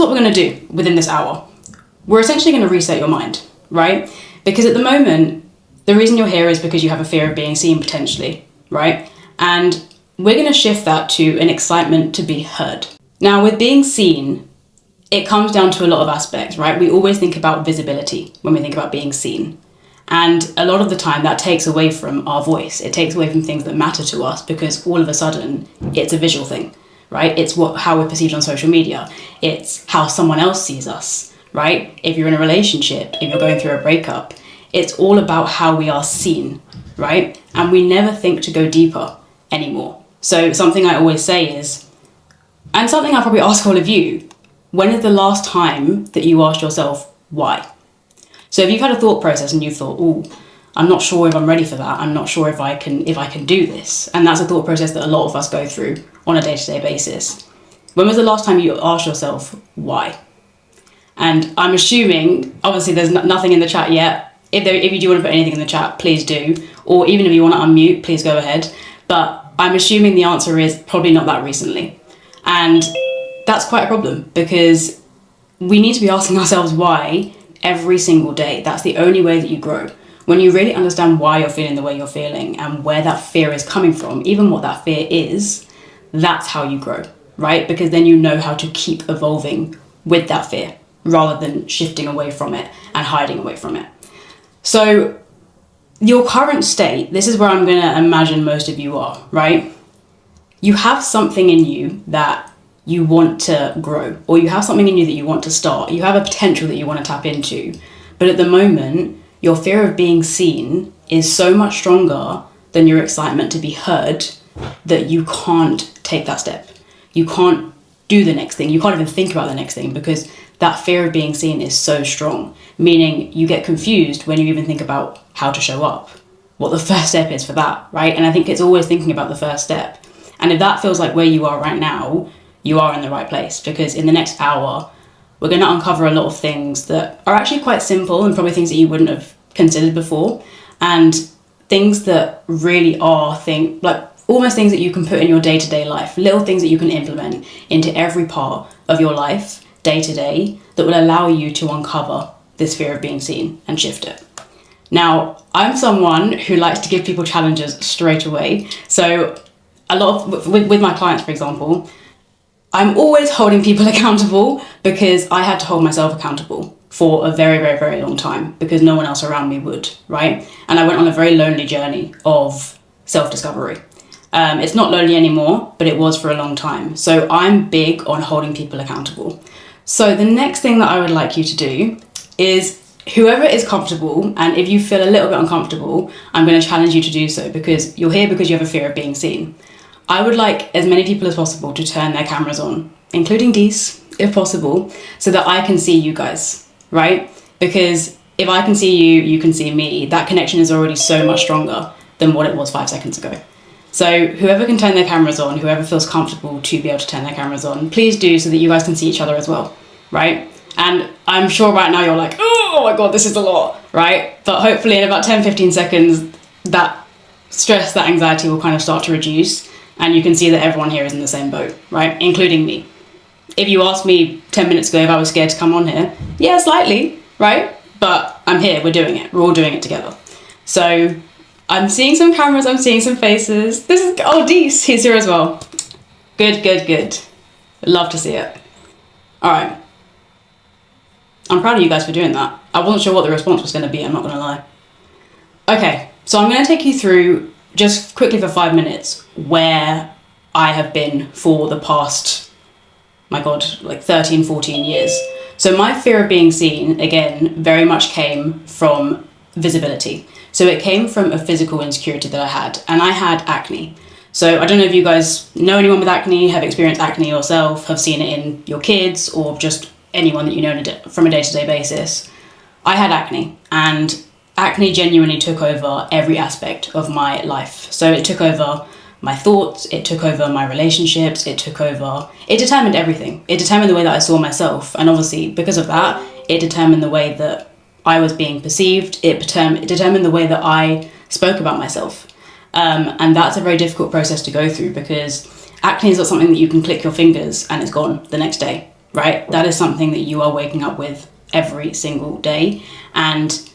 what we're going to do within this hour. We're essentially going to reset your mind, right? Because at the moment, the reason you're here is because you have a fear of being seen potentially, right? And we're going to shift that to an excitement to be heard. Now, with being seen, it comes down to a lot of aspects, right? We always think about visibility when we think about being seen. And a lot of the time that takes away from our voice. It takes away from things that matter to us because all of a sudden it's a visual thing, right? It's how we're perceived on social media. It's how someone else sees us, right? If you're in a relationship, if you're going through a breakup, it's all about how we are seen, right? And we never think to go deeper anymore. So something I always say is, and something I'll probably ask all of you, when is the last time that you asked yourself why? So if you've had a thought process and you've thought, oh, I'm not sure if I'm ready for that. I'm not sure if I can do this. And that's a thought process that a lot of us go through on a day-to-day basis. When was the last time you asked yourself why? And I'm assuming, obviously there's nothing in the chat yet. If you do want to put anything in the chat, please do. Or even if you want to unmute, please go ahead. But I'm assuming the answer is probably not that recently. And that's quite a problem because we need to be asking ourselves why every single day. That's the only way that you grow. When you really understand why you're feeling the way you're feeling and where that fear is coming from, even what that fear is, that's how you grow, right? Because then you know how to keep evolving with that fear rather than shifting away from it and hiding away from it. So your current state, this is where I'm going to imagine most of you are, right? You have something in you that you want to grow, or you have something in you that you want to start. You have a potential that you want to tap into. But at the moment, your fear of being seen is so much stronger than your excitement to be heard that you can't take that step. You can't do the next thing. You can't even think about the next thing because that fear of being seen is so strong, meaning you get confused when you even think about how to show up, what the first step is for that, right? And I think it's always thinking about the first step. And if that feels like where you are right now, you are in the right place, because in the next hour, we're going to uncover a lot of things that are actually quite simple and probably things that you wouldn't have considered before, and things that really are almost things that you can put in your day-to-day life, little things that you can implement into every part of your life day to day that will allow you to uncover this fear of being seen and shift it. Now, I'm someone who likes to give people challenges straight away. So a lot of, with my clients, for example, I'm always holding people accountable because I had to hold myself accountable for a very, very, very long time because no one else around me would, right? And I went on a very lonely journey of self-discovery. It's not lonely anymore, but it was for a long time. So I'm big on holding people accountable. So the next thing that I would like you to do is whoever is comfortable, and if you feel a little bit uncomfortable, I'm going to challenge you to do so because you're here because you have a fear of being seen. I would like as many people as possible to turn their cameras on, including Dees, if possible, so that I can see you guys, right? Because if I can see you, you can see me. That connection is already so much stronger than what it was 5 seconds ago. So whoever can turn their cameras on, whoever feels comfortable to be able to turn their cameras on, please do so that you guys can see each other as well, right? And I'm sure right now you're like, oh my God, this is a lot, right? But hopefully in about 10, 15 seconds, that stress, that anxiety will kind of start to reduce and you can see that everyone here is in the same boat, right? Including me. If you asked me 10 minutes ago if I was scared to come on here, yeah, slightly, right? But I'm here, we're doing it. We're all doing it together. So I'm seeing some cameras, I'm seeing some faces. This is, oh, Dees, he's here as well. Good, good, good. Love to see it. All right. I'm proud of you guys for doing that. I wasn't sure what the response was going to be, I'm not going to lie. Okay, so I'm going to take you through, just quickly for 5 minutes, where I have been for the past, my God, like 13, 14 years. So my fear of being seen, again, very much came from visibility. So it came from a physical insecurity that I had, and I had acne. So I don't know if you guys know anyone with acne, have experienced acne yourself, have seen it in your kids, or just anyone that you know from a day-to-day basis. I had acne, and acne genuinely took over every aspect of my life. So it took over my thoughts, it took over my relationships, it determined everything. It determined the way that I saw myself, and obviously because of that, it determined the way that I was being perceived. It determined the way that I spoke about myself. And that's a very difficult process to go through because acne is not something that you can click your fingers and it's gone the next day, right? That is something that you are waking up with every single day. And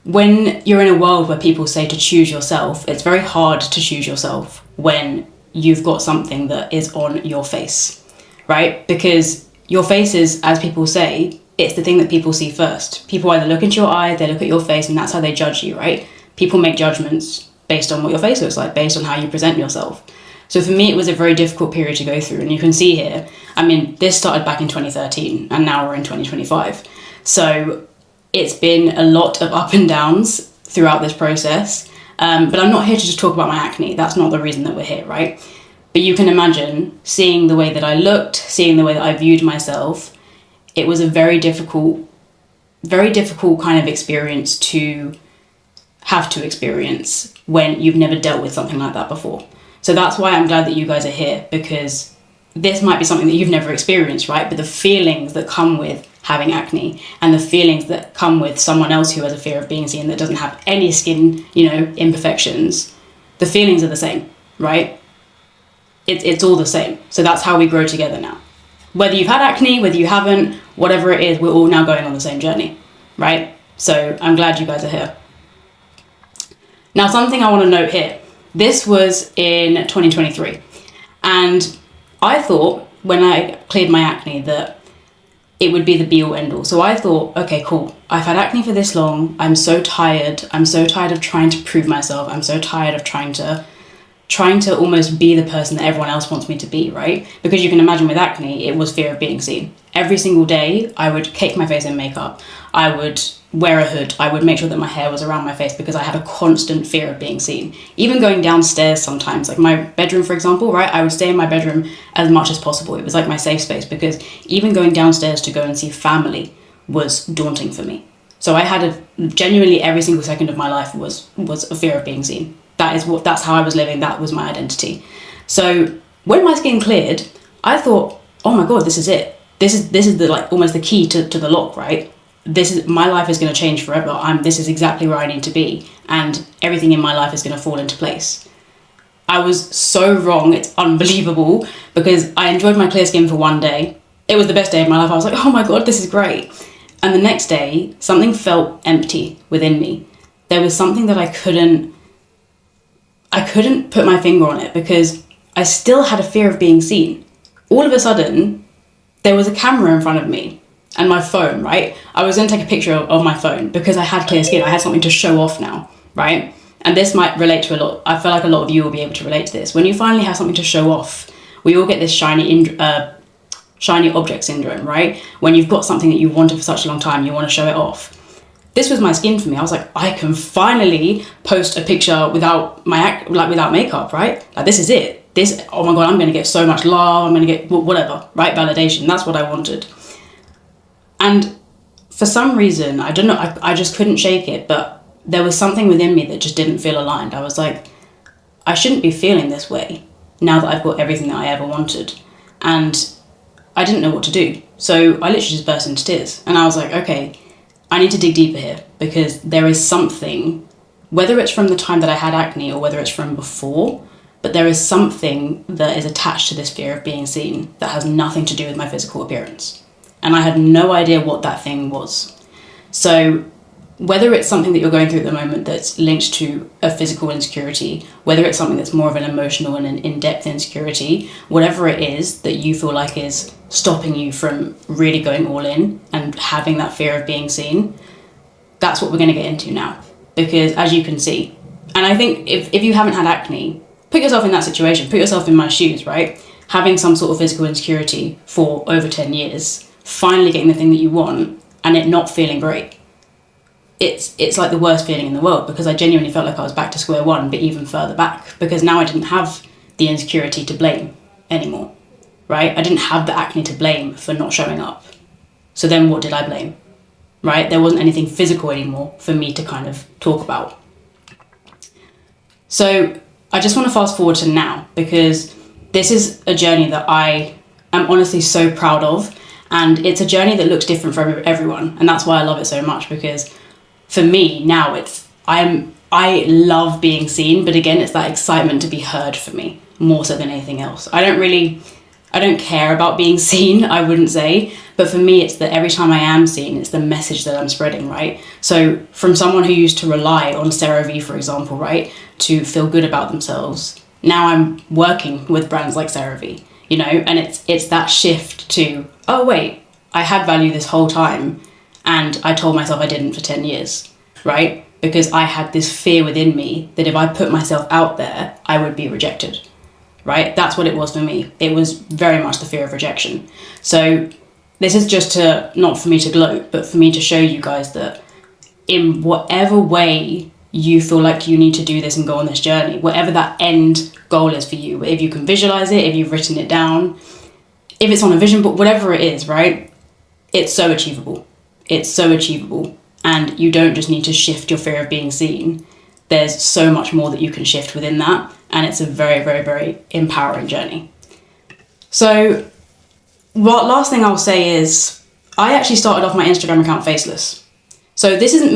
when you're in a world where people say to choose yourself, it's very hard to choose yourself when you've got something that is on your face, right? Because your face is, as people say, it's the thing that people see first. People either look into your eye, they look at your face, and that's how they judge you, right? People make judgments based on what your face looks like, based on how you present yourself. So for me, it was a very difficult period to go through. And you can see here, I mean, this started back in 2013 and now we're in 2025. So it's been a lot of up and downs throughout this process. But I'm not here to just talk about my acne. That's not the reason that we're here, right? But you can imagine seeing the way that I looked, seeing the way that I viewed myself. It was a very difficult kind of experience to have to experience when you've never dealt with something like that before. So that's why I'm glad that you guys are here, because this might be something that you've never experienced, right? But the feelings that come with having acne and the feelings that come with someone else who has a fear of being seen that doesn't have any skin, imperfections, the feelings are the same, right? It's all the same. So that's how we grow together now. Whether you've had acne, whether you haven't, whatever it is, we're all now going on the same journey, right? So I'm glad you guys are here. Now, something I want to note here. This was in 2023. And I thought when I cleared my acne that it would be the be all end all. So I thought, okay, cool. I've had acne for this long. I'm so tired. I'm so tired of trying to prove myself. I'm so tired of trying to almost be the person that everyone else wants me to be, right? Because you can imagine with acne, it was fear of being seen. Every single day, I would cake my face in makeup. I would wear a hood. I would make sure that my hair was around my face because I had a constant fear of being seen. Even going downstairs sometimes, like my bedroom, for example, right? I would stay in my bedroom as much as possible. It was like my safe space because even going downstairs to go and see family was daunting for me. So I had genuinely every single second of my life was a fear of being seen. That's how I was living. That was my identity. So when my skin cleared, I thought, oh my God, this is it. This is the almost the key to the lock, right? My life is going to change forever. This is exactly where I need to be. And everything in my life is going to fall into place. I was so wrong. It's unbelievable because I enjoyed my clear skin for one day. It was the best day of my life. I was like, oh my God, this is great. And the next day, something felt empty within me. There was something that I couldn't put my finger on it because I still had a fear of being seen. All of a sudden, there was a camera in front of me and my phone, right? I was going to take a picture of my phone because I had clear skin. I had something to show off now, right? And this might relate to a lot. I feel like a lot of you will be able to relate to this. When you finally have something to show off, we all get this shiny object syndrome, right? When you've got something that you wanted for such a long time, you want to show it off. This was my skin for me. I was like, I can finally post a picture without makeup, right? Like, this is it. Oh my God, I'm going to get so much love. I'm going to get whatever, right? Validation. That's what I wanted. And for some reason, I don't know, I just couldn't shake it, but there was something within me that just didn't feel aligned. I was like, I shouldn't be feeling this way now that I've got everything that I ever wanted. And I didn't know what to do. So I literally just burst into tears. And I was like, okay, I need to dig deeper here because there is something, whether it's from the time that I had acne or whether it's from before, but there is something that is attached to this fear of being seen that has nothing to do with my physical appearance. And I had no idea what that thing was. So whether it's something that you're going through at the moment that's linked to a physical insecurity, whether it's something that's more of an emotional and an in-depth insecurity, whatever it is that you feel like is stopping you from really going all in and having that fear of being seen, that's what we're going to get into now. Because as you can see, and I think if you haven't had acne, put yourself in that situation, put yourself in my shoes, right? Having some sort of physical insecurity for over 10 years, finally getting the thing that you want and it not feeling great. It's like the worst feeling in the world because I genuinely felt like I was back to square one, but even further back because now I didn't have the insecurity to blame anymore, right? I didn't have the acne to blame for not showing up. So then what did I blame, right? There wasn't anything physical anymore for me to kind of talk about. So I just want to fast forward to now because this is a journey that I am honestly so proud of, and it's a journey that looks different for everyone, and that's why I love it so much because for me now I love being seen, but again it's that excitement to be heard for me more so than anything else. I I don't care about being seen, I wouldn't say. But for me, it's that every time I am seen, it's the message that I'm spreading, right? So from someone who used to rely on CeraVe, for example, right, to feel good about themselves, now I'm working with brands like CeraVe, you know, and it's that shift to, oh wait, I had value this whole time and I told myself I didn't for 10 years, right? Because I had this fear within me that if I put myself out there, I would be rejected, right? That's what it was for me. It was very much the fear of rejection. So this is just to, not for me to gloat, but for me to show you guys that in whatever way you feel like you need to do this and go on this journey, whatever that end goal is for you, if you can visualize it, if you've written it down, if it's on a vision board, whatever it is, right? It's so achievable. It's so achievable. And you don't just need to shift your fear of being seen. There's so much more that you can shift within that. And it's a very, very, very empowering journey. So what last thing I'll say is I actually started off my Instagram account faceless. So this isn't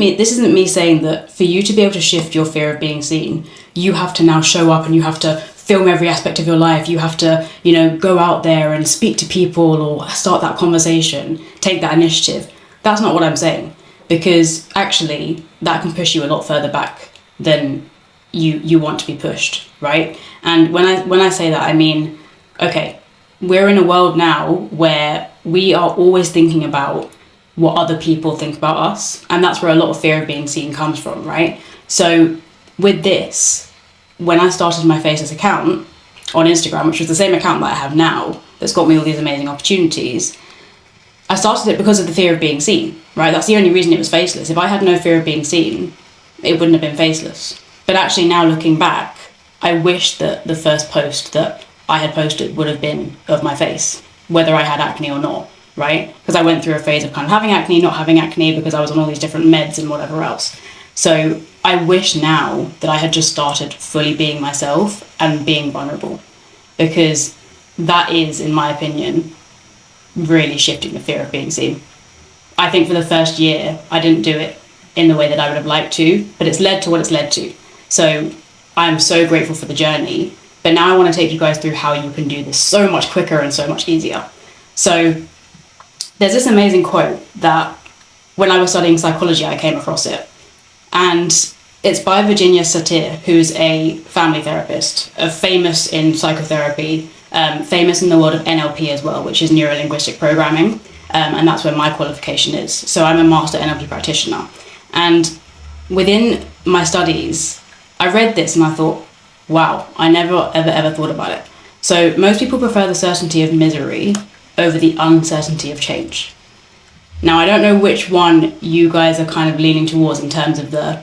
me saying that for you to be able to shift your fear of being seen, you have to now show up and you have to film every aspect of your life. You have to, you know, go out there and speak to people or start that conversation, take that initiative. That's not what I'm saying, because actually that can push you a lot further back than you want to be pushed, right? And when I say that, I mean, okay, we're in a world now where we are always thinking about what other people think about us, and that's where a lot of fear of being seen comes from, right? So with this, when I started my faceless account on Instagram, which was the same account that I have now, that's got me all these amazing opportunities, I started it because of the fear of being seen, right? That's the only reason it was faceless. If I had no fear of being seen, it wouldn't have been faceless. But actually now looking back, I wish that the first post that I had posted would have been of my face, whether I had acne or not, right? Because I went through a phase of kind of having acne, not having acne, because I was on all these different meds and whatever else. So I wish now that I had just started fully being myself and being vulnerable, because that is, in my opinion, really shifting the fear of being seen. I think for the first year, I didn't do it in the way that I would have liked to, but it's led to what it's led to. So I'm so grateful for the journey, but now I want to take you guys through how you can do this so much quicker and so much easier. So there's this amazing quote that when I was studying psychology, I came across it. And it's by Virginia Satir, who's a family therapist, famous in psychotherapy, famous in the world of NLP as well, which is neuro-linguistic programming. And that's where my qualification is. So I'm a master NLP practitioner. And within my studies, I read this and I thought, wow, I never, ever thought about it. So most people prefer the certainty of misery over the uncertainty of change. Now, I don't know which one you guys are kind of leaning towards in terms of the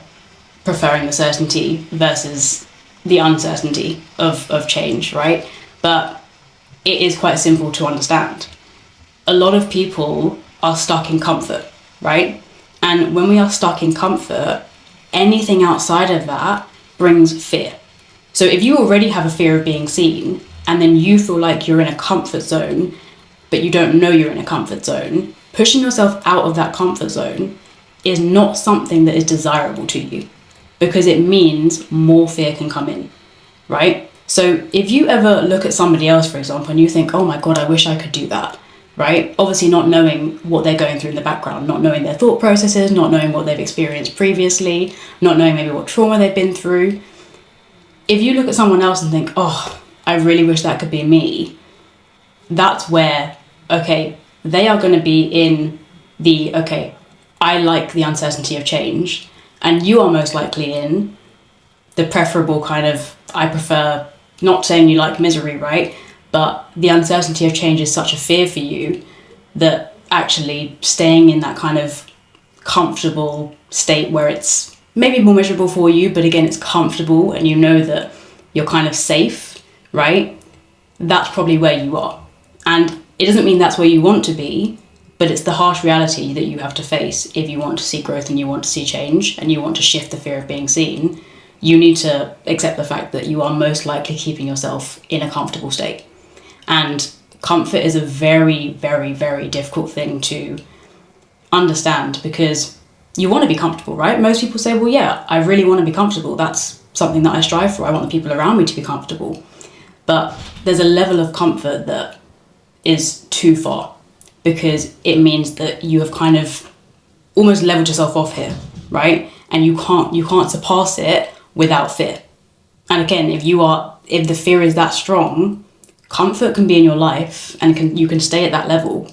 preferring the certainty versus the uncertainty of change, right? But it is quite simple to understand. A lot of people are stuck in comfort, right? And when we are stuck in comfort, anything outside of that brings fear. So if you already have a fear of being seen, and then you feel like you're in a comfort zone, but you don't know you're in a comfort zone, pushing yourself out of that comfort zone is not something that is desirable to you, because it means more fear can come in, right? So if you ever look at somebody else, for example, and you think, oh my God, I wish I could do that, right? Obviously not knowing what they're going through in the background, not knowing their thought processes, not knowing what they've experienced previously, not knowing maybe what trauma they've been through. If you look at someone else and think, oh, I really wish that could be me, that's where, okay, they are going to be in the, okay, I like the uncertainty of change, and you are most likely in the preferable kind of, I prefer, not saying you like misery, right? But the uncertainty of change is such a fear for you that actually staying in that kind of comfortable state where it's maybe more miserable for you, but again, it's comfortable and you know that you're kind of safe, right? That's probably where you are. And it doesn't mean that's where you want to be, but it's the harsh reality that you have to face if you want to see growth and you want to see change and you want to shift the fear of being seen. You need to accept the fact that you are most likely keeping yourself in a comfortable state. And comfort is a very, very, very difficult thing to understand, because you want to be comfortable, right? Most people say, well, yeah, I really want to be comfortable. That's something that I strive for. I want the people around me to be comfortable. But there's a level of comfort that is too far, because it means that you have kind of almost leveled yourself off here, right? And you can't surpass it without fear. And again, if the fear is that strong, comfort can be in your life, and you can stay at that level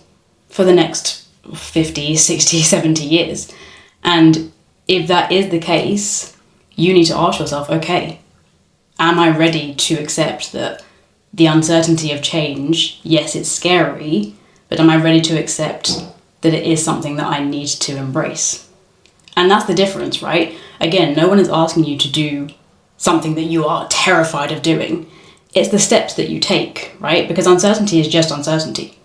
for the next 50, 60, 70 years. And if that is the case, you need to ask yourself, okay, am I ready to accept that the uncertainty of change, yes, it's scary, but am I ready to accept that it is something that I need to embrace? And that's the difference, right? Again, no one is asking you to do something that you are terrified of doing. It's the steps that you take, right? Because uncertainty is just uncertainty.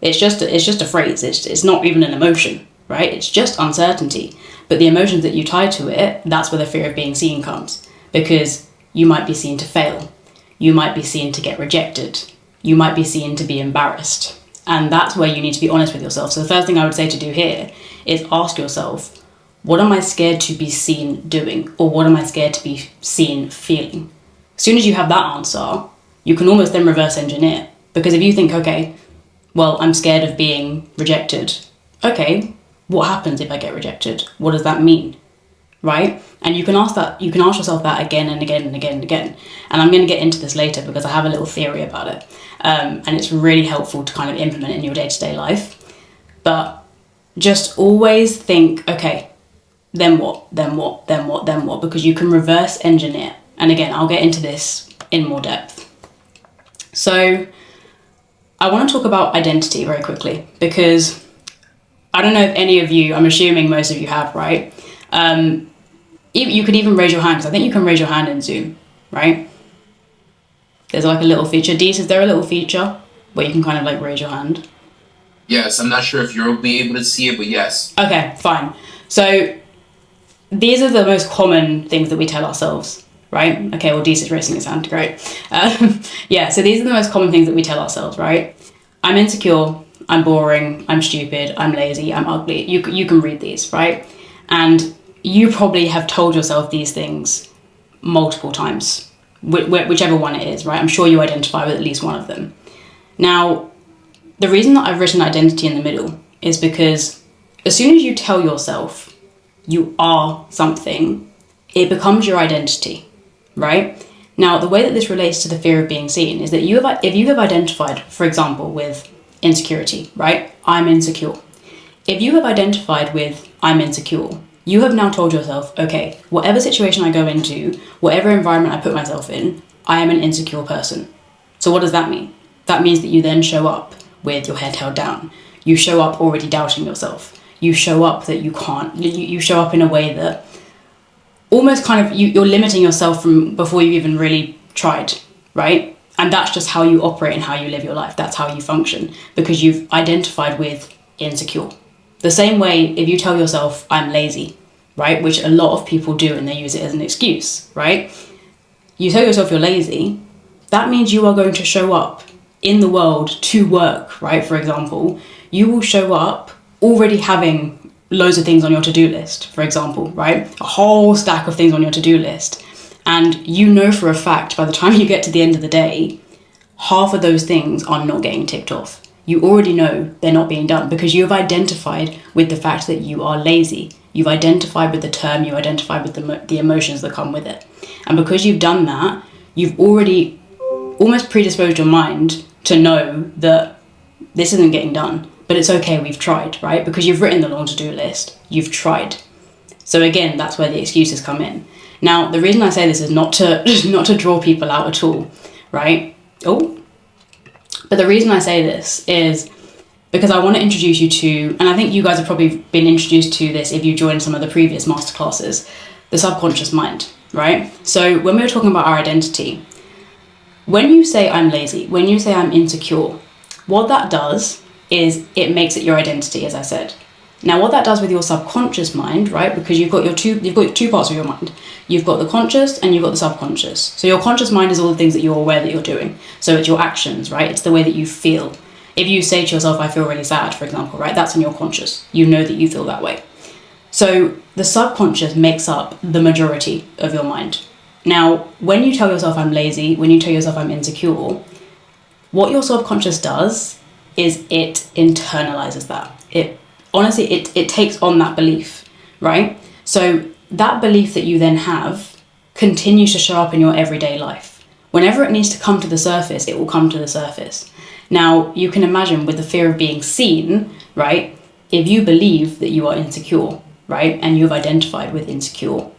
It's just a phrase. It's not even an emotion, right? It's just uncertainty. But the emotions that you tie to it, that's where the fear of being seen comes. Because you might be seen to fail. You might be seen to get rejected. You might be seen to be embarrassed. And that's where you need to be honest with yourself. So the first thing I would say to do here is ask yourself, what am I scared to be seen doing? Or what am I scared to be seen feeling? As soon as you have that answer, you can almost then reverse engineer. Because if you think, okay, well, I'm scared of being rejected. Okay, what happens if I get rejected? What does that mean? Right? And you can ask yourself that again and again and again and again. And I'm going to get into this later because I have a little theory about it. And it's really helpful to kind of implement in your day-to-day life. But just always think, okay, then what? Then what? Then what? Then what? Because you can reverse engineer. And again, I'll get into this in more depth. So I want to talk about identity very quickly, because I don't know if any of you, I'm assuming most of you have, right? You could even raise your hand, because I think you can raise your hand in Zoom, right? There's like a little feature. Dees, is there a little feature where you can kind of like raise your hand? Yes, I'm not sure if you'll be able to see it, but yes. Okay, fine. So these are the most common things that we tell ourselves, right? Okay, well, Dees is raising his hand, great. Yeah, so these are the most common things that we tell ourselves, right? I'm insecure, I'm boring, I'm stupid, I'm lazy, I'm ugly. You can read these, right? And you probably have told yourself these things multiple times, whichever one it is, right? I'm sure you identify with at least one of them. Now, the reason that I've written identity in the middle is because as soon as you tell yourself you are something, it becomes your identity, right? Now, the way that this relates to the fear of being seen is that if you have identified, for example, with insecurity, right? I'm insecure. If you have identified with I'm insecure, you have now told yourself, okay, whatever situation I go into, whatever environment I put myself in, I am an insecure person. So what does that mean? That means that you then show up with your head held down. You show up already doubting yourself. You show up that you can't. You show up in a way that almost kind of you're limiting yourself from before you even really tried, right? And that's just how you operate and how you live your life. That's how you function, because you've identified with insecure. The same way if you tell yourself, I'm lazy, right? Which a lot of people do, and they use it as an excuse, right? You tell yourself you're lazy, that means you are going to show up in the world to work, right? For example, you will show up already having loads of things on your to-do list, for example, right? A whole stack of things on your to-do list. And you know for a fact, by the time you get to the end of the day, half of those things are not getting ticked off. You already know they're not being done because you have identified with the fact that you are lazy. You've identified with the term, you identified with the emotions that come with it. And because you've done that, you've already almost predisposed your mind to know that this isn't getting done. But it's okay, we've tried, right? Because you've written the long to-do list, you've tried. So again, that's where the excuses come in. Now, the reason I say this is not to draw people out at all, right? But the reason I say this is because I want to introduce you to, and I think you guys have probably been introduced to this if you joined some of the previous masterclasses, the subconscious mind, right? So when we were talking about our identity, when you say I'm lazy, when you say I'm insecure, what that does is it makes it your identity, as I said. Now, what that does with your subconscious mind, right? Because you've got two parts of your mind. You've got the conscious and you've got the subconscious. So your conscious mind is all the things that you're aware that you're doing. So it's your actions, right? It's the way that you feel. If you say to yourself, I feel really sad, for example, right? That's in your conscious. You know that you feel that way. So the subconscious makes up the majority of your mind. Now, when you tell yourself I'm lazy, when you tell yourself I'm insecure, what your subconscious does is it internalizes that. It takes on that belief, right? So that belief that you then have continues to show up in your everyday life. Whenever it needs to come to the surface, it will come to the surface. Now, you can imagine with the fear of being seen, right? If you believe that you are insecure, right, and you've identified with insecure,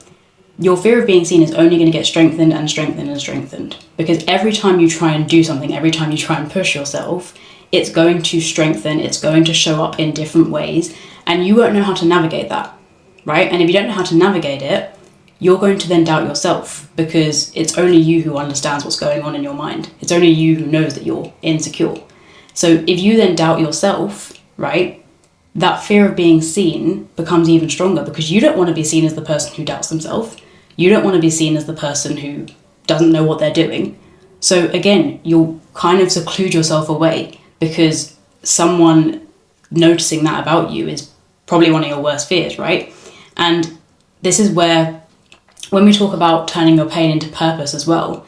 your fear of being seen is only going to get strengthened and strengthened and strengthened. Because every time you try and do something, every time you try and push yourself, it's going to strengthen, it's going to show up in different ways, and you won't know how to navigate that, right? And if you don't know how to navigate it, you're going to then doubt yourself, because it's only you who understands what's going on in your mind. It's only you who knows that you're insecure. So if you then doubt yourself, right, that fear of being seen becomes even stronger, because you don't want to be seen as the person who doubts themselves. You don't want to be seen as the person who doesn't know what they're doing. So again, you'll kind of seclude yourself away, because someone noticing that about you is probably one of your worst fears, right? And this is where, when we talk about turning your pain into purpose as well,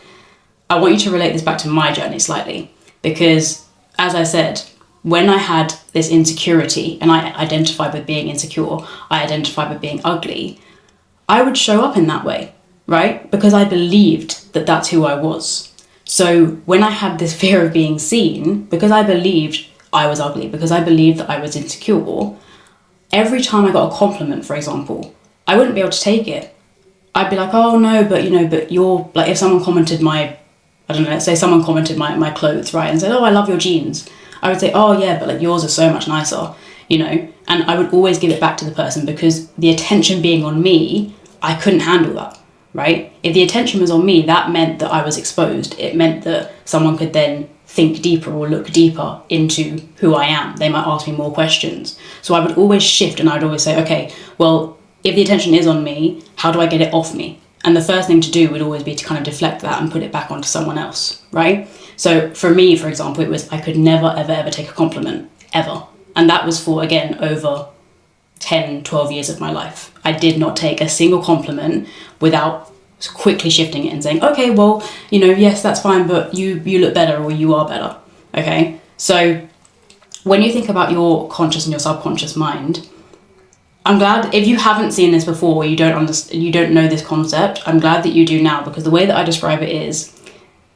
I want you to relate this back to my journey slightly, because as I said, when I had this insecurity and I identified with being insecure, I identified with being ugly, I would show up in that way, right? Because I believed that that's who I was. So when I had this fear of being seen, because I believed I was ugly, because I believed that I was insecure, every time I got a compliment, for example, I wouldn't be able to take it. I'd be like, oh no, but you're, like, if someone commented let's say someone commented my clothes, right, and said, oh, I love your jeans, I would say, oh yeah, but like yours are so much nicer, and I would always give it back to the person, because the attention being on me, I couldn't handle that, right? If the attention was on me, that meant that I was exposed. It meant that someone could then think deeper or look deeper into who I am. They might ask me more questions. So I would always shift, and I'd always say, okay, well, if the attention is on me, how do I get it off me? And the first thing to do would always be to kind of deflect that and put it back onto someone else, right? So for me, for example, it was, I could never, ever, ever take a compliment, ever. And that was for, again, over 10, 12 years of my life. I did not take a single compliment without quickly shifting it and saying, okay, well, yes, that's fine, but you look better, or you are better, okay? So when you think about your conscious and your subconscious mind, I'm glad, if you haven't seen this before, or you don't know this concept, I'm glad that you do now, because the way that I describe it is,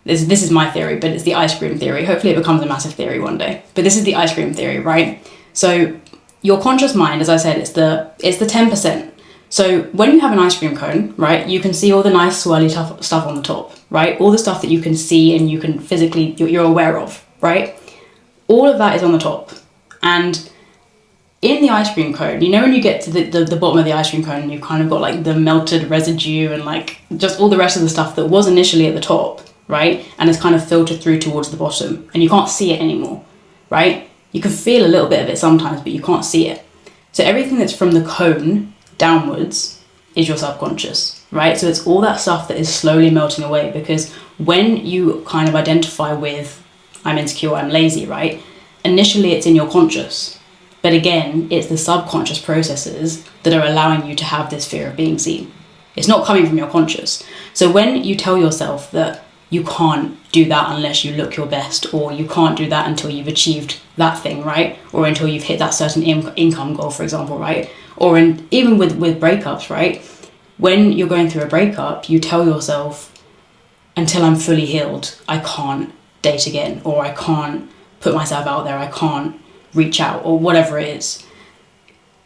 this is my theory, but it's the ice cream theory. Hopefully it becomes a massive theory one day. But this is the ice cream theory, right? So your conscious mind, as I said, it's the 10%. So when you have an ice cream cone, right, you can see all the nice swirly stuff on the top, right? All the stuff that you can see and you can physically, you're aware of, right? All of that is on the top. And in the ice cream cone, when you get to the bottom of the ice cream cone, and you've kind of got like the melted residue and like just all the rest of the stuff that was initially at the top, right? And it's kind of filtered through towards the bottom, and you can't see it anymore, right? You can feel a little bit of it sometimes, but you can't see it. So everything that's from the cone downwards is your subconscious, right? So it's all that stuff that is slowly melting away, because when you kind of identify with, I'm insecure, I'm lazy, right? Initially it's in your conscious, but again, it's the subconscious processes that are allowing you to have this fear of being seen. It's not coming from your conscious. So when you tell yourself that you can't do that unless you look your best, or you can't do that until you've achieved that thing, right? Or until you've hit that certain income goal, for example, right? Or even with breakups, right? When you're going through a breakup, you tell yourself, until I'm fully healed, I can't date again, or I can't put myself out there, I can't reach out, or whatever it is.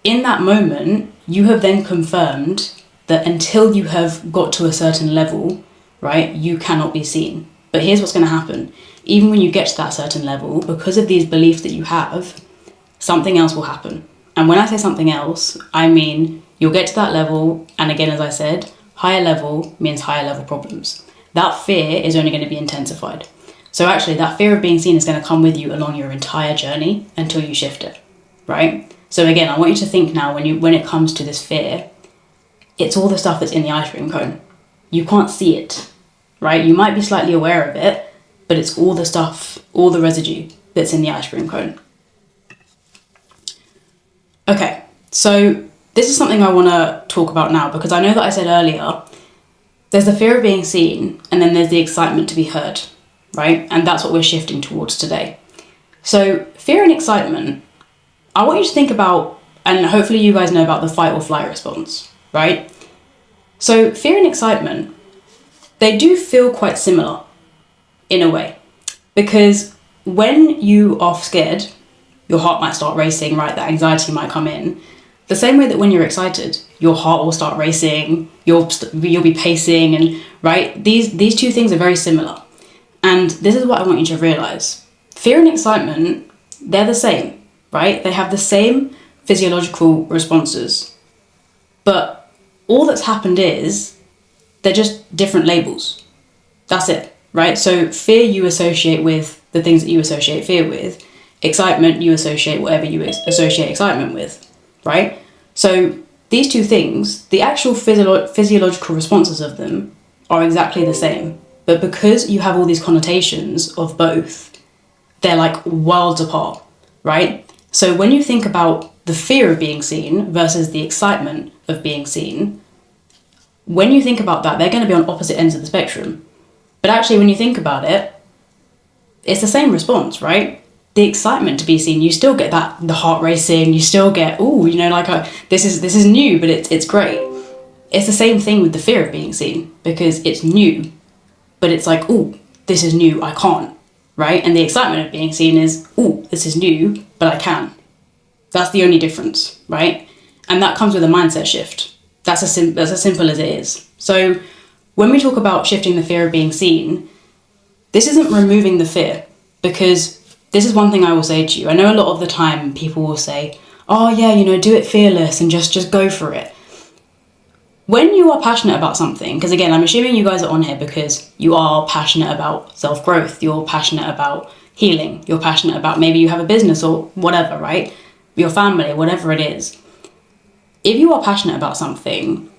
In that moment, you have then confirmed that until you have got to a certain level, right, you cannot be seen. But here's what's going to happen. Even when you get to that certain level, because of these beliefs that you have, something else will happen. And when I say something else, I mean you'll get to that level, and again, as I said, higher level means higher level problems. That fear is only going to be intensified. So actually, that fear of being seen is going to come with you along your entire journey until you shift it, right? So again, I want you to think now, when it comes to this fear, it's all the stuff that's in the ice cream cone. You can't see it, right? You might be slightly aware of it, but it's all the stuff, all the residue that's in the ice cream cone. Okay, so this is something I want to talk about now, because I know that I said earlier, there's the fear of being seen, and then there's the excitement to be heard, right? And that's what we're shifting towards today. So fear and excitement, I want you to think about, and hopefully you guys know about the fight or flight response, right? So fear and excitement, they do feel quite similar in a way, because when you are scared, your heart might start racing, right? That anxiety might come in. The same way that when you're excited, your heart will start racing, you'll be pacing, and right? These two things are very similar. And this is what I want you to realize. Fear and excitement, they're the same, right? They have the same physiological responses. But all that's happened is they're just different labels. That's it, right? So fear you associate with the things that you associate fear with. Excitement, you associate whatever you associate excitement with, right? So these two things, the actual physiological responses of them are exactly the same. But because you have all these connotations of both, they're like worlds apart, right? So when you think about the fear of being seen versus the excitement of being seen, when you think about that, they're going to be on opposite ends of the spectrum. But actually, when you think about it, it's the same response, right? The excitement to be seen, you still get that, the heart racing, you still get, ooh, you know, like this is new, but it's great. It's the same thing with the fear of being seen, because it's new, but it's like, ooh, this is new, I can't, right? And the excitement of being seen is, ooh, this is new, but I can. That's the only difference, right? And that comes with a mindset shift. That's as simple as it is. So when we talk about shifting the fear of being seen, this isn't removing the fear, because this is one thing I will say to you. I know a lot of the time people will say, oh yeah, you know, do it fearless and just go for it. When you are passionate about something, because again, I'm assuming you guys are on here because you are passionate about self-growth, you're passionate about healing, you're passionate about, maybe you have a business or whatever, right? Your family, whatever it is. If you are passionate about something,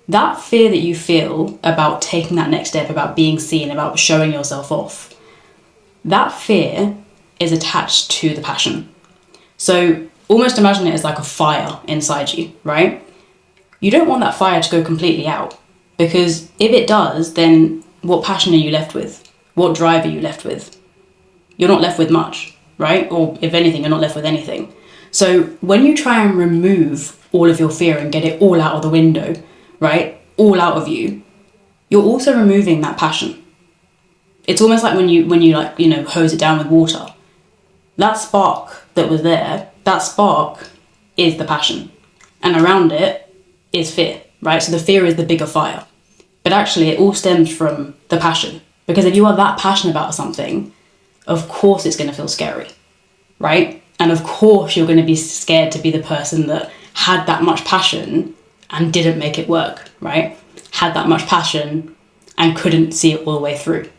that fear that you feel about taking that next step, about being seen, about showing yourself off, that fear is attached to the passion. So almost imagine it as like a fire inside you, right? You don't want that fire to go completely out, because if it does, then what passion are you left with? What drive are you left with? You're not left with much, right? Or if anything, you're not left with anything. So when you try and remove all of your fear and get it all out of the window, right? All out of you, you're also removing that passion. It's almost like when you like, you know, hose it down with water. That spark that was there, that spark is the passion. And around it is fear, right? So the fear is the bigger fire. But actually it all stems from the passion. Because if you are that passionate about something, of course it's going to feel scary, right? And of course you're going to be scared to be the person that had that much passion and didn't make it work, right? Had that much passion and couldn't see it all the way through.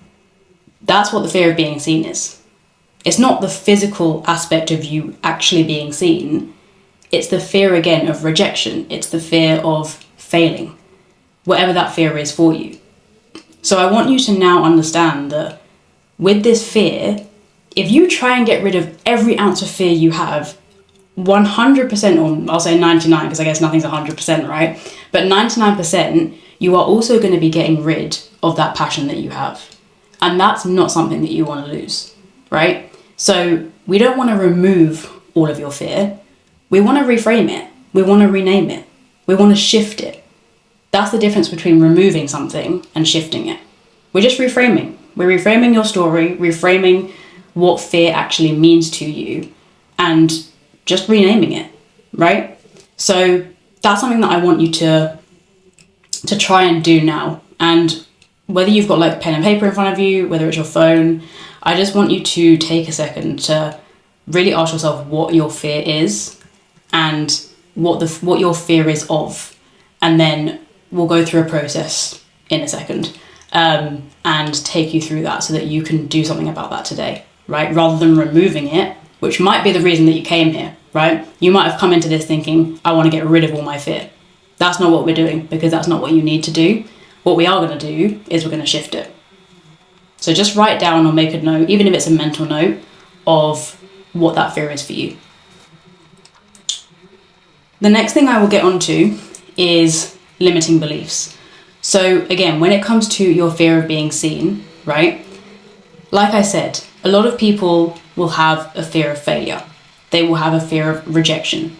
That's what the fear of being seen is. It's not the physical aspect of you actually being seen. It's the fear, again, of rejection. It's the fear of failing, whatever that fear is for you. So I want you to now understand that with this fear, if you try and get rid of every ounce of fear you have, 100%, or I'll say 99, because I guess nothing's 100%, right? But 99%, you are also going to be getting rid of that passion that you have. And that's not something that you want to lose, right? So we don't want to remove all of your fear. We want to reframe it. We want to rename it. We want to shift it. That's the difference between removing something and shifting it. We're just reframing. We're reframing your story, reframing what fear actually means to you, and just renaming it, right? So that's something that I want you to try and do now. And whether you've got like pen and paper in front of you, whether it's your phone, I just want you to take a second to really ask yourself what your fear is and what your fear is of. And then we'll go through a process in a second and take you through that so that you can do something about that today, right? Rather than removing it, which might be the reason that you came here, right? You might have come into this thinking, I want to get rid of all my fear. That's not what we're doing, because that's not what you need to do. What we are going to do is we're going to shift it. So just write down or make a note, even if it's a mental note, of what that fear is for you. The next thing I will get onto is limiting beliefs. So again, when it comes to your fear of being seen, right? Like I said, a lot of people will have a fear of failure. They will have a fear of rejection.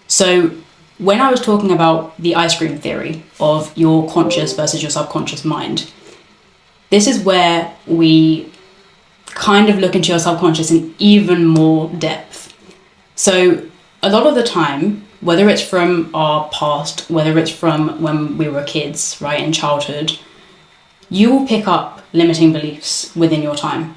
So when I was talking about the ice cream theory of your conscious versus your subconscious mind, this is where we kind of look into your subconscious in even more depth. So a lot of the time, whether it's from our past, whether it's from when we were kids, right, in childhood, you will pick up limiting beliefs within your time,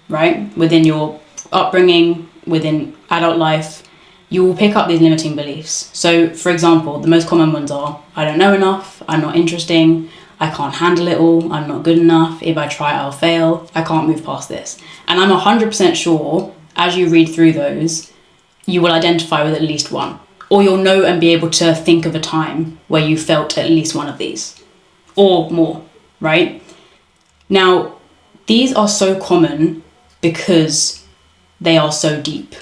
right? Within your upbringing, within adult life, you will pick up these limiting beliefs. So, for example, the most common ones are, I don't know enough, I'm not interesting, I can't handle it all, I'm not good enough, if I try I'll fail, I can't move past this. And I'm 100% sure, as you read through those, you will identify with at least one. Or you'll know and be able to think of a time where you felt at least one of these. Or more, right? Now, these are so common because they are so deep.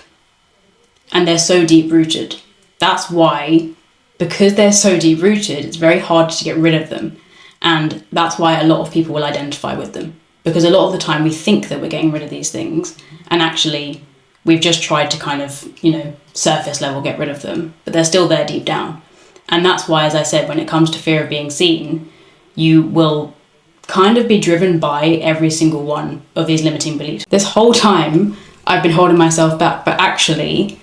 And they're so deep rooted. That's why, because they're so deep rooted, it's very hard to get rid of them. And that's why a lot of people will identify with them. Because a lot of the time we think that we're getting rid of these things, and actually we've just tried to kind of, surface level get rid of them, but they're still there deep down. And that's why, as I said, when it comes to fear of being seen, you will kind of be driven by every single one of these limiting beliefs. This whole time I've been holding myself back, but actually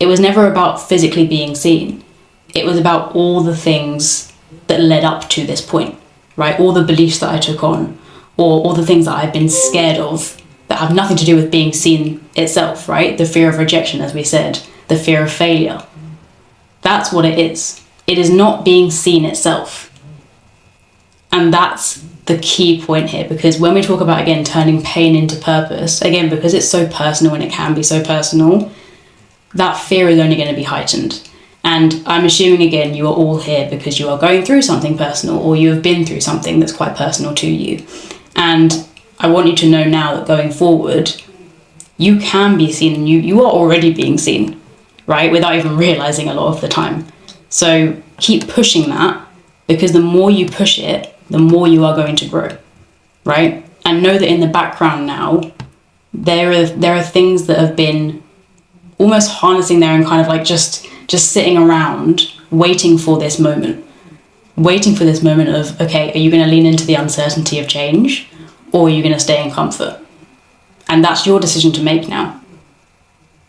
it was never about physically being seen. It was about all the things that led up to this point, right? All the beliefs that I took on, or all the things that I've been scared of that have nothing to do with being seen itself, right? The fear of rejection, as we said, the fear of failure. That's what it is. It is not being seen itself. And that's the key point here, because when we talk about, again, turning pain into purpose, again, because it's so personal and it can be so personal, that fear is only going to be heightened. And I'm assuming, again, you are all here because you are going through something personal, or you have been through something that's quite personal to you. And I want you to know now that going forward, you can be seen, and you are already being seen, right? Without even realizing a lot of the time. So keep pushing that, because the more you push it, the more you are going to grow, right? And know that in the background now, there are things that have been almost harnessing there and kind of like just sitting around waiting for this moment of, okay, are you going to lean into the uncertainty of change, or are you going to stay in comfort? And that's your decision to make now.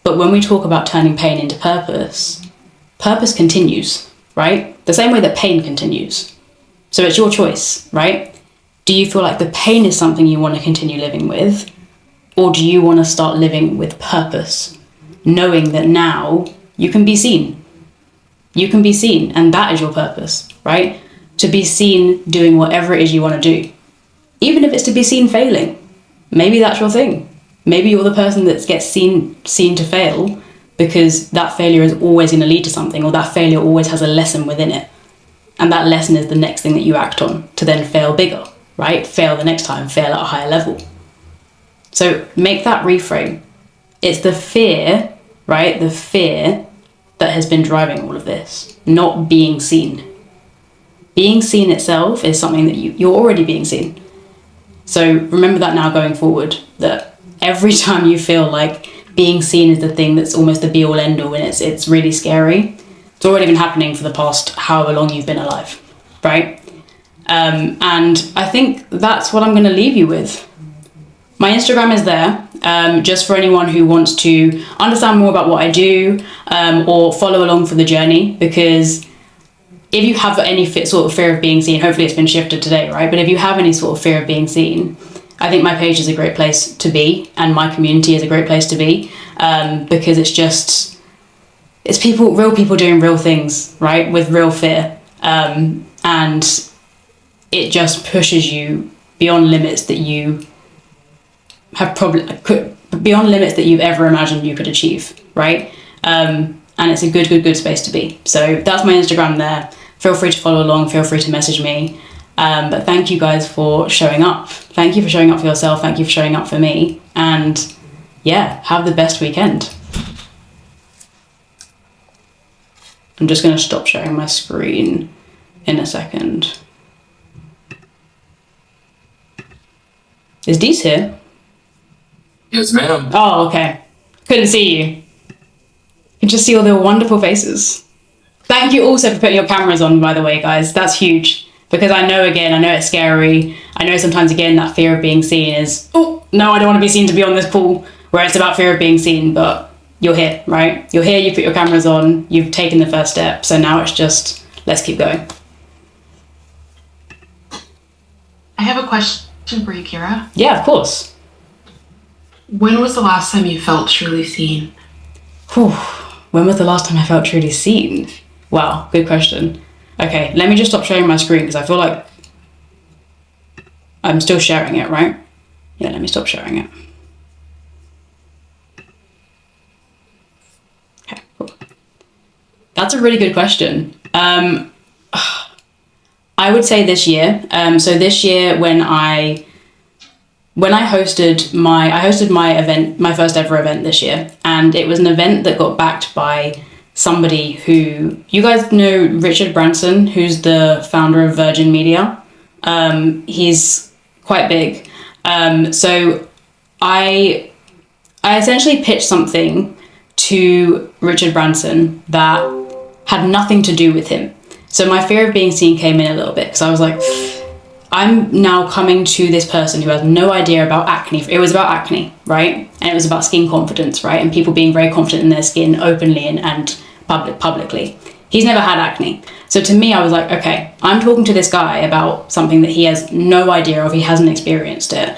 But when we talk about turning pain into purpose, purpose continues, right? The same way that pain continues. So it's your choice, right? Do you feel like the pain is something you want to continue living with? Or do you want to start living with purpose, knowing that now you can be seen? You can be seen, and that is your purpose, right? To be seen doing whatever it is you want to do. Even if it's to be seen failing. Maybe that's your thing. Maybe you're the person that gets seen to fail because that failure is always going to lead to something, or that failure always has a lesson within it. And that lesson is the next thing that you act on to then fail bigger, right? Fail the next time, fail at a higher level. So make that reframe. It's the fear, right? The fear that has been driving all of this, not being seen. Being seen itself is something that you're already being seen. So remember that now going forward, that every time you feel like being seen is the thing that's almost the be all end all, and it's really scary, it's already been happening for the past however long you've been alive, right? And I think that's what I'm going to leave you with. My Instagram is there, just for anyone who wants to understand more about what I do, or follow along for the journey, because if you have any sort of fear of being seen, hopefully it's been shifted today, right? But if you have any sort of fear of being seen, I think my page is a great place to be, and my community is a great place to be, because it's people, real people doing real things, right? With real fear. And it just pushes you beyond limits that you beyond limits that you've ever imagined you could achieve, right? And it's a good space to be. So that's my Instagram there. Feel free to follow along, feel free to message me. But thank you guys for showing up. Thank you for showing up for yourself. Thank you for showing up for me. And yeah, have the best weekend. I'm just going to stop sharing my screen in a second. Is Dee's here? Yes, ma'am. Oh, okay. Couldn't see you. You could just see all their wonderful faces. Thank you also for putting your cameras on, by the way, guys. That's huge. Because I know it's scary. I know sometimes, again, that fear of being seen is, oh, no, I don't want to be seen to be on this call, where it's about fear of being seen, but you're here, right? You're here, you put your cameras on, you've taken the first step, so now it's just, let's keep going. I have a question for you, Kira. Yeah, of course. When was the last time you felt truly seen? Whew. When was the last time I felt truly seen? Wow, good question. Okay, let me just stop sharing my screen because I feel like I'm still sharing it, right? Yeah, let me stop sharing it. Okay, cool. That's a really good question. I would say this year. So this year when I hosted my event, my first ever event this year, and it was an event that got backed by somebody who, you guys know Richard Branson, who's the founder of Virgin Media. He's quite big. So I essentially pitched something to Richard Branson that had nothing to do with him. So my fear of being seen came in a little bit because I was like, I'm now coming to this person who has no idea about acne. It was about acne, right? And it was about skin confidence, right? And people being very confident in their skin openly and publicly. He's never had acne. So to me, I was like, okay, I'm talking to this guy about something that he has no idea of. He hasn't experienced it.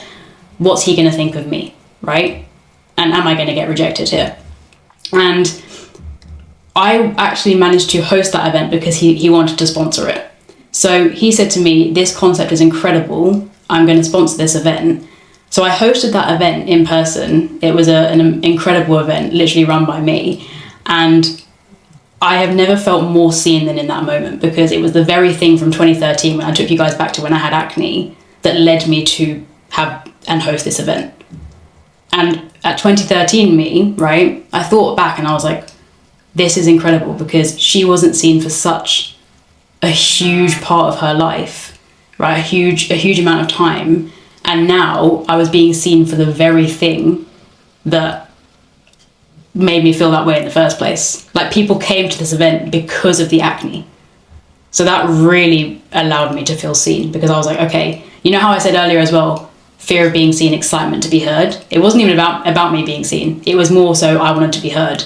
What's he going to think of me, right? And am I going to get rejected here? And I actually managed to host that event because he wanted to sponsor it. So he said to me, this concept is incredible. I'm going to sponsor this event. So I hosted that event in person. It was an incredible event, literally run by me. And I have never felt more seen than in that moment because it was the very thing from 2013 when I took you guys back to when I had acne that led me to have and host this event. And at 2013 me, right, I thought back and I was like, this is incredible because she wasn't seen for such a huge part of her life, right? A huge amount of time. And now I was being seen for the very thing that made me feel that way in the first place. Like, people came to this event because of the acne. So that really allowed me to feel seen because I was like, okay, you know how I said earlier as well, fear of being seen, excitement to be heard. It wasn't even about me being seen. It was more so I wanted to be heard,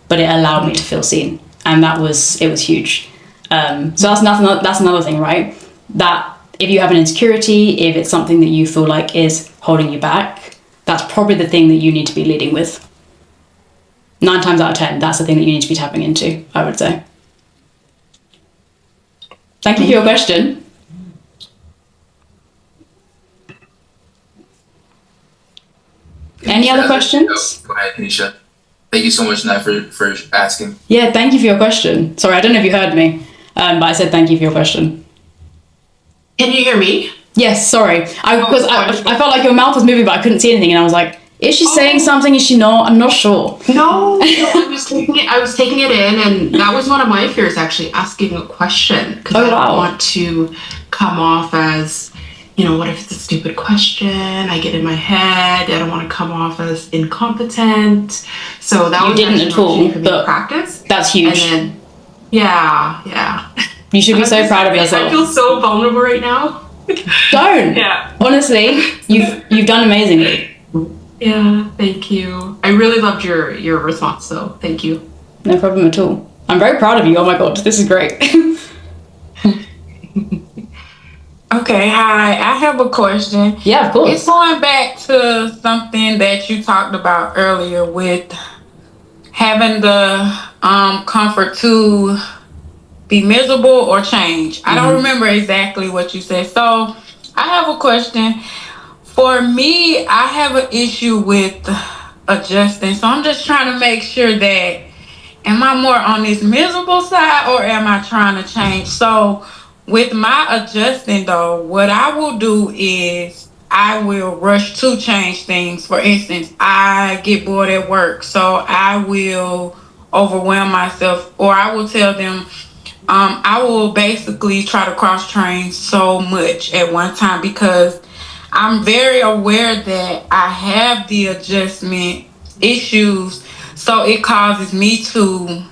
but it allowed me to feel seen. And it was huge. So that's another thing, right? That if you have an insecurity, if it's something that you feel like is holding you back, that's probably the thing that you need to be leading with. 9 times out of 10, that's the thing that you need to be tapping into, I would say. Thank you for your question. Any other questions? Go ahead, Nisha. Thank you so much, Nat, for asking. Yeah, thank you for your question. Sorry, I don't know if you heard me, but I said thank you for your question. Can you hear me? Yes, sorry. I felt like your mouth was moving, but I couldn't see anything, and I was like, is she saying something? Is she not? I'm not sure. No, I was taking it in, and that was one of my fears, actually, asking a question. Because I don't want to come off as, what if it's a stupid question? I get in my head. I don't want to come off as incompetent. So that was didn't at all, but practice. That's huge. And then, yeah. You should be so proud of yourself. I feel so vulnerable right now. Don't. Yeah. Honestly, you've done amazingly. Yeah, thank you. I really loved your response, though. Thank you. No problem at all. I'm very proud of you. Oh my god, this is great. Okay, hi. I have a question. Yeah, of course. It's going back to something that you talked about earlier with having the comfort to be miserable or change. I don't remember exactly what you said. So I have a question. For me, I have an issue with adjusting. So I'm just trying to make sure that, am I more on this miserable side or am I trying to change? So with my adjusting though, what I will do is I will rush to change things. For instance, I get bored at work, so I will overwhelm myself, or I will tell them, I will basically try to cross train so much at one time because I'm very aware that I have the adjustment issues, so it causes me to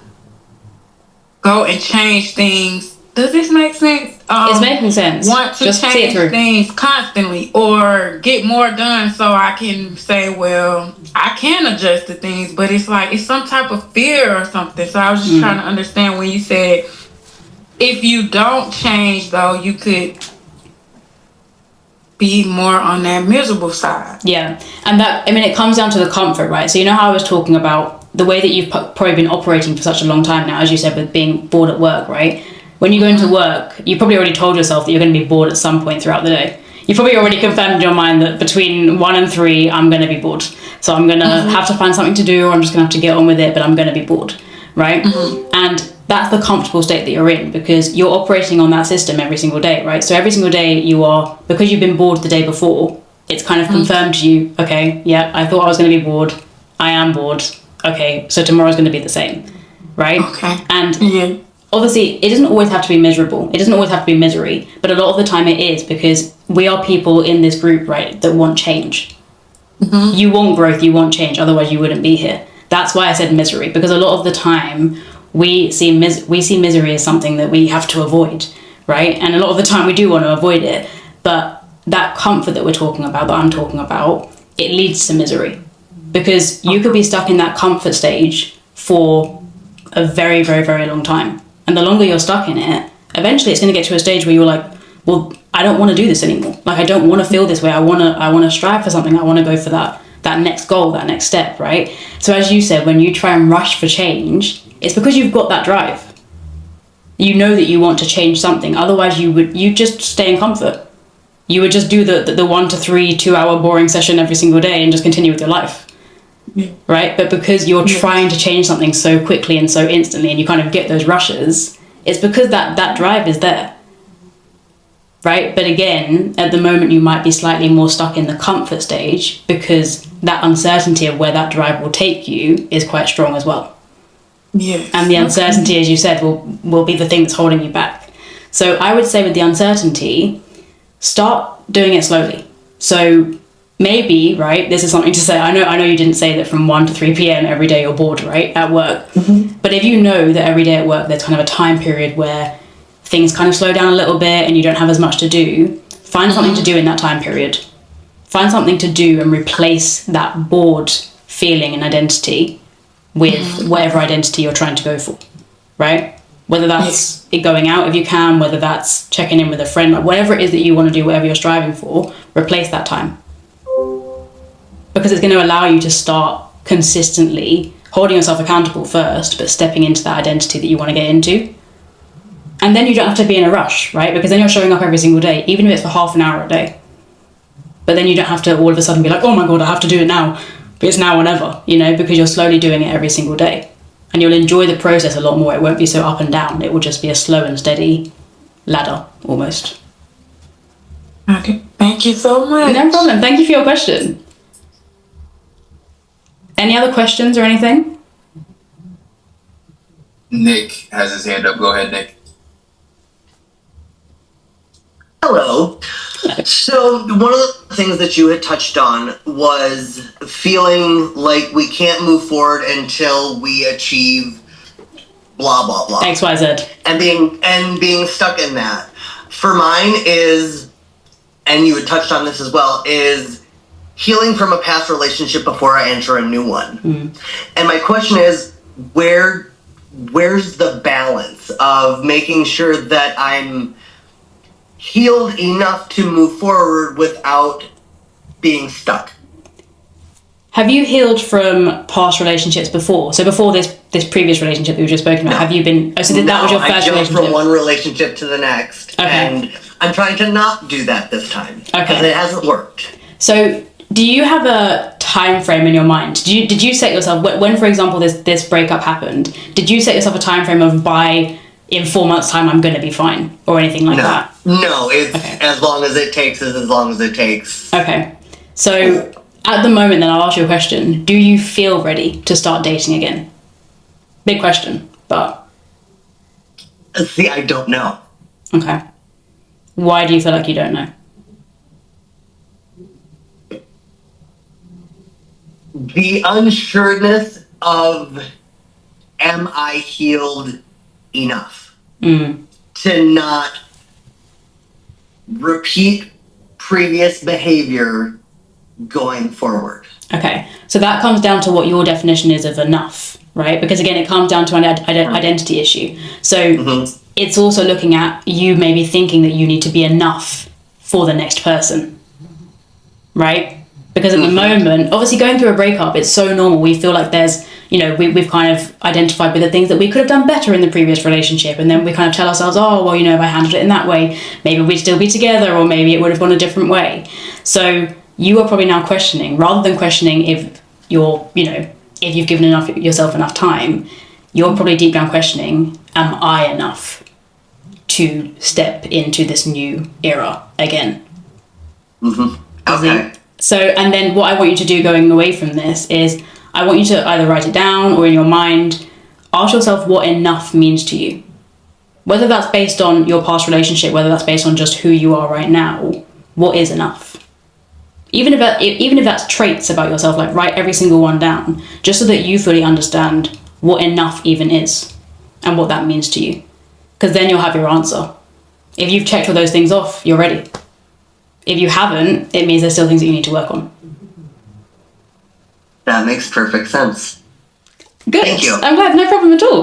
go and change things. Does this make sense? It's making sense. Want to Just see it change through. things constantly or get more done so I can say, well, I can adjust to things, but it's like it's some type of fear or something. So I was just trying to understand when you said if you don't change, though, you could be more on that miserable side. Yeah, and that, I mean, it comes down to the comfort, right? So you know how I was talking about the way that you've probably been operating for such a long time now, as you said, with being bored at work, right? When you go into work, you probably already told yourself that you're going to be bored at some point throughout the day. You probably already confirmed in your mind that between 1 and 3, I'm going to be bored. So I'm going to have to find something to do, or I'm just going to have to get on with it, but I'm going to be bored, right? And that's the comfortable state that you're in, because you're operating on that system every single day, right? So every single day you are, because you've been bored the day before, it's kind of confirmed to you, okay, yeah, I thought I was going to be bored. I am bored. Okay, so tomorrow's going to be the same, right? Okay. And obviously, it doesn't always have to be miserable. It doesn't always have to be misery, but a lot of the time it is, because we are people in this group, right, that want change. You want growth, you want change, otherwise you wouldn't be here. That's why I said misery, because a lot of the time we see misery as something that we have to avoid, right? And a lot of the time we do want to avoid it, but that comfort that we're talking about, that I'm talking about, it leads to misery, because you could be stuck in that comfort stage for a very, very, very long time. And the longer you're stuck in it, eventually it's going to get to a stage where you're like, well, I don't want to do this anymore. Like, I don't want to feel this way. I want to strive for something. I want to go for that next goal, that next step, right? So as you said, when you try and rush for change, it's because you've got that drive. You know that you want to change something. Otherwise, you just stay in comfort. You would just do the 1 to 3 2-hour boring session every single day and just continue with your life. Right? But because you're trying to change something so quickly and so instantly, and you kind of get those rushes, it's because that drive is there. Right? But again, at the moment you might be slightly more stuck in the comfort stage, because that uncertainty of where that drive will take you is quite strong as well. Yeah. And the uncertainty, as you said, will be the thing that's holding you back. So I would say with the uncertainty, start doing it slowly. So maybe, right, this is something to say. I know you didn't say that from 1 to 3 p.m. every day you're bored, right, at work. But if you know that every day at work there's kind of a time period where things kind of slow down a little bit and you don't have as much to do, find something to do in that time period. Find something to do and replace that bored feeling and identity with whatever identity you're trying to go for, right? Whether that's it going out if you can, whether that's checking in with a friend, like whatever it is that you want to do, whatever you're striving for, replace that time. Because it's going to allow you to start consistently holding yourself accountable first, but stepping into that identity that you want to get into. And then you don't have to be in a rush, right? Because then you're showing up every single day, even if it's for half an hour a day. But then you don't have to all of a sudden be like, oh my God, I have to do it now. But it's now or never, because you're slowly doing it every single day. And you'll enjoy the process a lot more. It won't be so up and down. It will just be a slow and steady ladder, almost. Okay. Thank you so much. No problem. Thank you for your question. Any other questions or anything? Nick has his hand up. Go ahead, Nick. Hello. So one of the things that you had touched on was feeling like we can't move forward until we achieve blah blah blah. XYZ. And being stuck in that. For mine is, and you had touched on this as well, is healing from a past relationship before I enter a new one. And my question is, where's the balance of making sure that I'm healed enough to move forward without being stuck? Have you healed from past relationships before? So before this previous relationship that we were just spoken about, have you been... Oh, so that was your first I jumped relationship? from one relationship to the next. Okay. And I'm trying to not do that this time. Okay. Because it hasn't worked. So do you have a time frame in your mind? Did you set yourself... When, for example, this breakup happened, did you set yourself a time frame of in 4 months' time I'm going to be fine, or anything like that? No, it's as long as it takes is as long as it takes. Okay. So at the moment, then I'll ask you a question. Do you feel ready to start dating again? Big question, but... See, I don't know. Okay. Why do you feel like you don't know? the unsureness of, am I healed enough to not repeat previous behavior going forward? Okay, so that comes down to what your definition is of enough, right? Because again, it comes down to an identity issue. So it's also looking at you maybe thinking that you need to be enough for the next person, right? Because at the moment, obviously going through a breakup, it's so normal. We feel like there's, you know, we've kind of identified with the things that we could have done better in the previous relationship. And then we kind of tell ourselves, oh, well, you know, if I handled it in that way, maybe we'd still be together, or maybe it would have gone a different way. So you are probably now questioning, rather than questioning if you're, you know, if you've given yourself enough time, you're probably deep down questioning, am I enough to step into this new era again? Okay. So, and then what I want you to do going away from this is I want you to either write it down or in your mind, ask yourself what enough means to you. Whether that's based on your past relationship, whether that's based on just who you are right now, what is enough? Even if that's traits about yourself, like write every single one down, just so that you fully understand what enough even is and what that means to you. Because then you'll have your answer. If you've checked all those things off, you're ready. If you haven't, it means there's still things that you need to work on. That makes perfect sense. Good. Thank you. I'm glad. No problem at all.